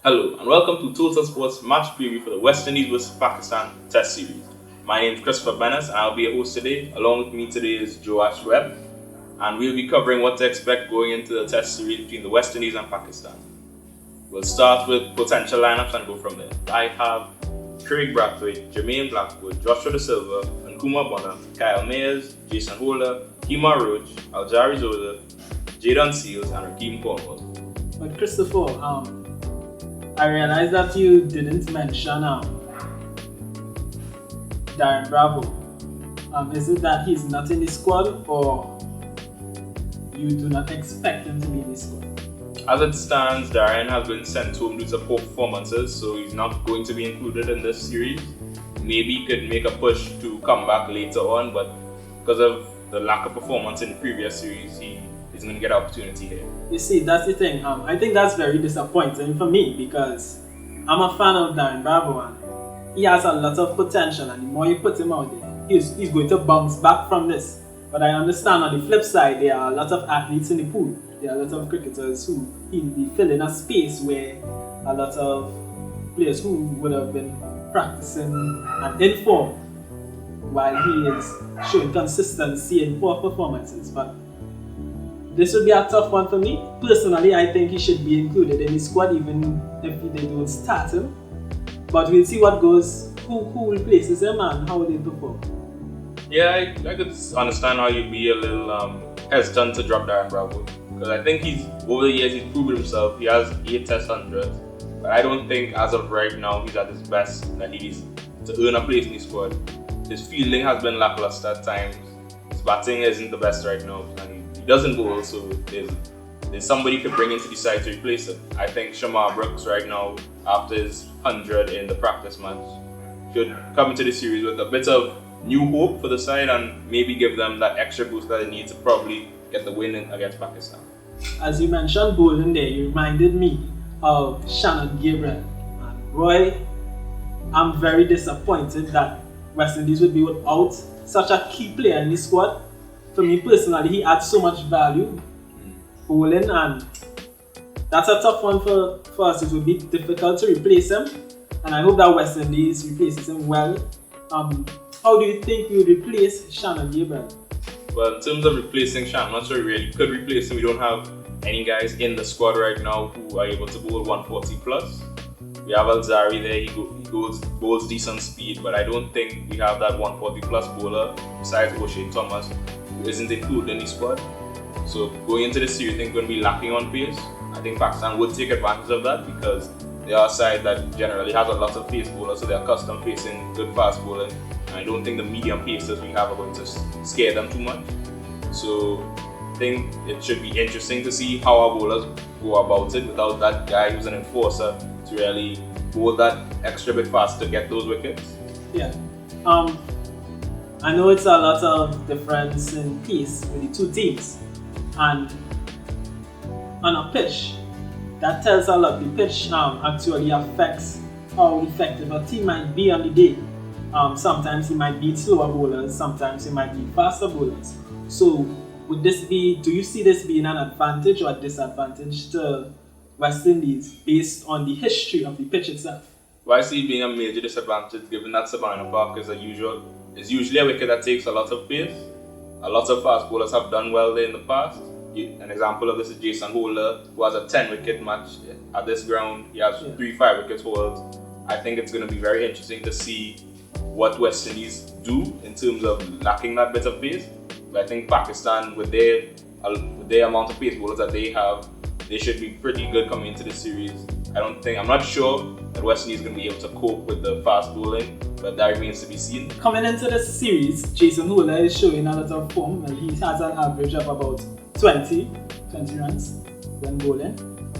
Hello and welcome to Total Sports match preview for the West Indies vs Pakistan Test Series. My name is Christopher Bennett and I'll be your host today. Along with me today is Joash Webb, and we'll be covering what to expect going into the Test Series between the West Indies and Pakistan. We'll start with potential lineups and go from there. I have Craig Brathwaite, Jermaine Blackwood, Joshua De Silva, Nkrumah Bonner, Kyle Mayers, Jason Holder, Kemar Roach, Aljari Zola, Jadon Seals, and Rakeem Cornwall. But Christopher, I realized that you didn't mention Darren Bravo. Is it that he's not in the squad, or you do not expect him to be in the squad? As it stands, Darren has been sent home due to poor performances, so he's not going to be included in this series. Maybe he could make a push to come back later on, but because of the lack of performance in the previous series, he isn't going to get an opportunity here. You see, that's the thing. I think that's very disappointing for me because I'm a fan of Darren Bravo and he has a lot of potential, and the more you put him out there, he's going to bounce back from this. But I understand on the flip side, there are a lot of athletes in the pool. There are a lot of cricketers who he'll be filling a space where a lot of players who would have been practicing and in form while he is showing consistency in poor performances. But this would be a tough one for me. Personally, I think he should be included in the squad even if they don't start him. But we'll see what goes, who replaces him and how they perform. Yeah, I could understand how you'd be a little hesitant to drop Darren Bravo, because I think over the years he's proven himself. He has 8 Test hundreds, but I don't think as of right now he's at his best that he's to earn a place in the squad. His fielding has been lackluster at times. His batting isn't the best right now, and he doesn't bowl, so there's somebody you could bring into the side to replace him. I think Shamar Brooks right now, after his 100 in the practice match, should come into the series with a bit of new hope for the side and maybe give them that extra boost that they need to probably get the win against Pakistan. As you mentioned bowling there, you reminded me of Shannon Gabriel. And boy, I'm very disappointed that West Indies would be without such a key player in the squad. For me personally, he adds so much value bowling, and that's a tough one for us. It would be difficult to replace him, and I hope that West Indies replaces him well. How do you think you replace Shannon Gabriel? Well, in terms of replacing Shannon, I'm not sure we really could replace him. We don't have any guys in the squad right now who are able to bowl 140 plus. We have Alzari there, he bowls decent speed, but I don't think we have that 140 plus bowler besides O'Shea Thomas, who isn't included in the squad. So going into this series, I think we're going to be lacking on pace. I think Pakistan would take advantage of that because they are a side that generally has a lot of pace bowlers, so they're accustomed facing good fast bowling. And I don't think the medium pacers we have are going to scare them too much. So I think it should be interesting to see how our bowlers go about it without that guy who's an enforcer to really bowl that extra bit fast to get those wickets. Yeah. I know it's a lot of difference in pace with the two teams, and on a pitch, that tells a lot. The pitch actually affects how effective a team might be on the day. Sometimes he might beat slower bowlers, sometimes he might beat faster bowlers. So do you see this being an advantage or a disadvantage to West Indies based on the history of the pitch itself? Well, I see it being a major disadvantage given that Savannah Park is usually a wicket that takes a lot of pace. A lot of fast bowlers have done well there in the past. An example of this is Jason Holder, who has a 10-wicket match at this ground. He has 3 5-wicket hauls. I think it's going to be very interesting to see what West Indies do in terms of lacking that bit of pace. But I think Pakistan, with their amount of pace bowlers that they have, they should be pretty good coming into this series. I'm not sure that West Indies is going to be able to cope with the fast bowling, but that remains to be seen. Coming into this series, Jason Holder is showing a lot of form, and he has an average of about 20 runs when bowling.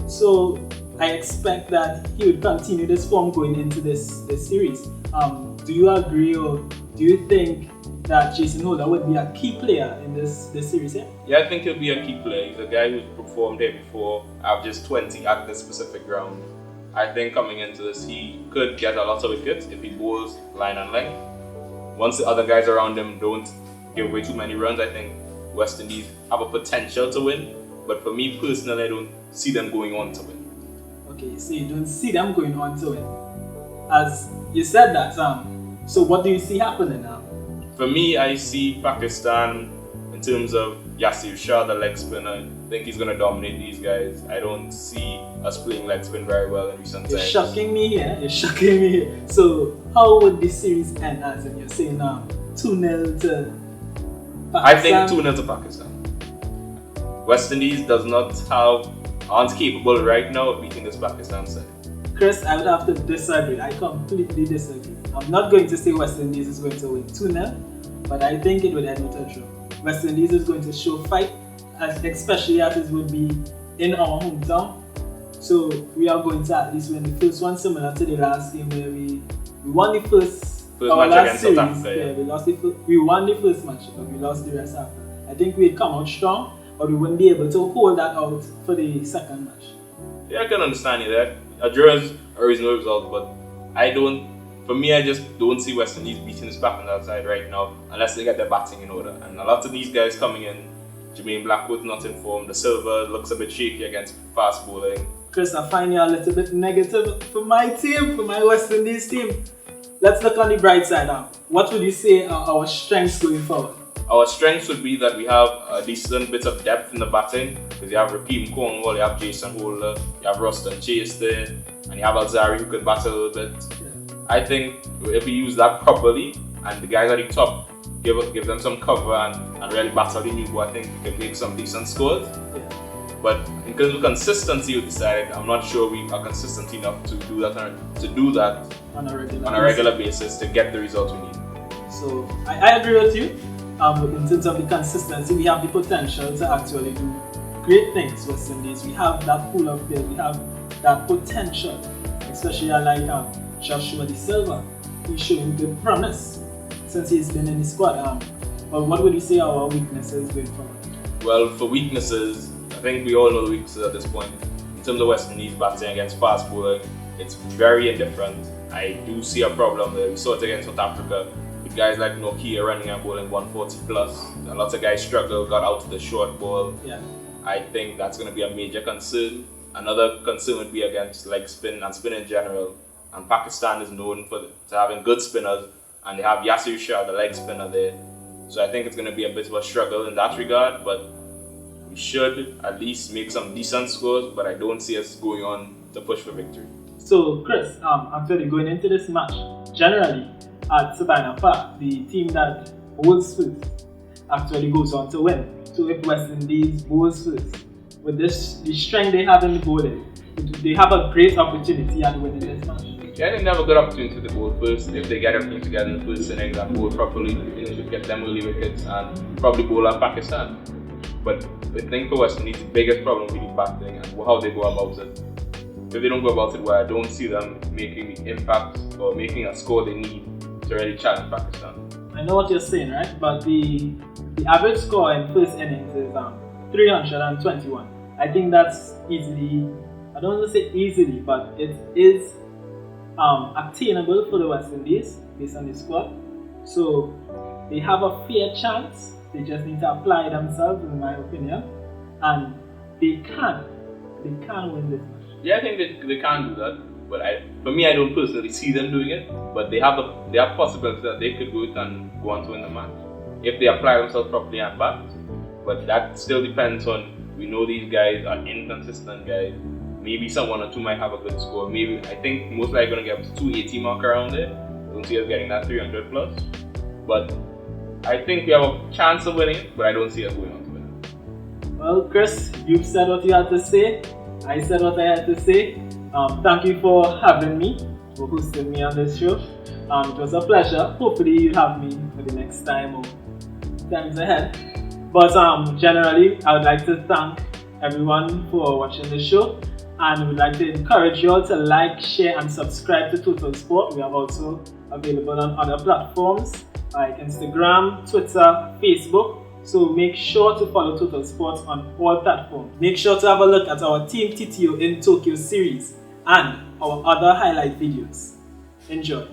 So I expect that he would continue this form going into this series. Do you agree, or do you think that Jason Holder would be a key player in this series here? Yeah, I think he'll be a key player. He's a guy who's performed here before, averages 20 at this specific ground. I think coming into this, he could get a lot of wickets if he bowls line and length. Once the other guys around him don't give away too many runs, I think West Indies have a potential to win. But for me personally, I don't see them going on to win. Okay, so you don't see them going on to it. As you said that, so what do you see happening now? For me, I see Pakistan in terms of Yasir Shah, the leg spinner. I think he's going to dominate these guys. I don't see us playing leg spin very well in recent times. You're shocking me here. So how would this series end as in you're saying 2-0 to Pakistan? I think 2-0 to Pakistan. West Indies aren't capable right now of beating this Pakistan side. Chris, I would have to disagree. I completely disagree. I'm not going to say West Indies is going to win 2-0, but I think it would end with a draw. West Indies is going to show fight, especially as it would be in our hometown. So we are going to at least win the first one, similar to the last game where we won the first match against South Africa. Yeah, we won the first match, but we lost the rest after. I think we'd come out strong, but we wouldn't be able to hold that out for the second match. Yeah, I can understand you there. A draw is a reasonable result, but I just don't see West Indies beating this Pakistan side right now unless they get their batting in order. And a lot of these guys coming in, Jermaine Blackwood not in form, the Silver looks a bit shaky against fast bowling. Chris, I find you a little bit negative for my team, for my West Indies team. Let's look on the bright side now. What would you say are our strengths going forward? Our strengths would be that we have a decent bit of depth in the batting, because you have Rakeem Cornwall, you have Jason Holder, you have Ruston Chase there, and you have Alzari who could bat a little bit. Yeah. I think if we use that properly, and the guys at the top give them some cover and really battle the new ball, I think we can make some decent scores. Yeah. But in terms of consistency with the side, I'm not sure we are consistent enough to do that on a regular basis to get the results we need. So I agree with you. In terms of the consistency, we have the potential to actually do great things with West Indies. We have that pool of players, we have that potential, especially like Joshua De Silva. He's showing good promise since he's been in the squad. But what would you say are our weaknesses going forward? Well, for weaknesses, I think we all know the weaknesses at this point. In terms of West Indies batting against fast bowling, it's very indifferent. I do see a problem there. We saw it against South Africa. Guys like Nokia running and bowling 140 plus. A lot of guys struggle, got out to the short ball. Yeah. I think that's going to be a major concern. Another concern would be against leg spin and spin in general. And Pakistan is known for having good spinners, and they have Yasir Shah, the leg spinner there. So I think it's going to be a bit of a struggle in that regard, but we should at least make some decent scores, but I don't see us going on to push for victory. So Chris, actually going into this match, generally, at Sabina Park, the team that bowls first actually goes on to win. So if West Indies bowls first, with the strength they have in the bowling, they have a great opportunity at winning this match. Yeah, I think they have a good opportunity to bowl first if they get everything together in the first innings and bowl properly. They should get them early wickets and probably bowl at Pakistan. But I think for West Indies, the biggest problem will be the batting and how they go about it. If they don't go about it well, I don't see them making the impact or making a score they need to really challenge Pakistan. I know what you're saying, right? But the average score in first innings is 321. I think that's easily, I don't want to say easily, but it is attainable for the West Indies based on the squad. So they have a fair chance. They just need to apply themselves, in my opinion, and they can win this match. Yeah, I think they can do that. But for me, I don't personally see them doing it. But they have possibilities that they could do it and go on to win the match if they apply themselves properly and bat. But that still depends on, we know these guys are inconsistent guys. Maybe someone or two might have a good score. Maybe I think most likely going to get up to 280 mark around there. I don't see us getting that 300 plus. But I think we have a chance of winning it, but I don't see us going on to win it. Well, Chris, you've said what you had to say. I said what I had to say. Thank you for having me, for hosting me on this show. It was a pleasure. Hopefully you'll have me for the next time or times ahead. But generally, I would like to thank everyone for watching the show, and would like to encourage you all to like, share and subscribe to Total Sport. We are also available on other platforms like Instagram, Twitter, Facebook. So make sure to follow Total Sport on all platforms. Make sure to have a look at our Team TTO in Tokyo series and our other highlight videos. Enjoy.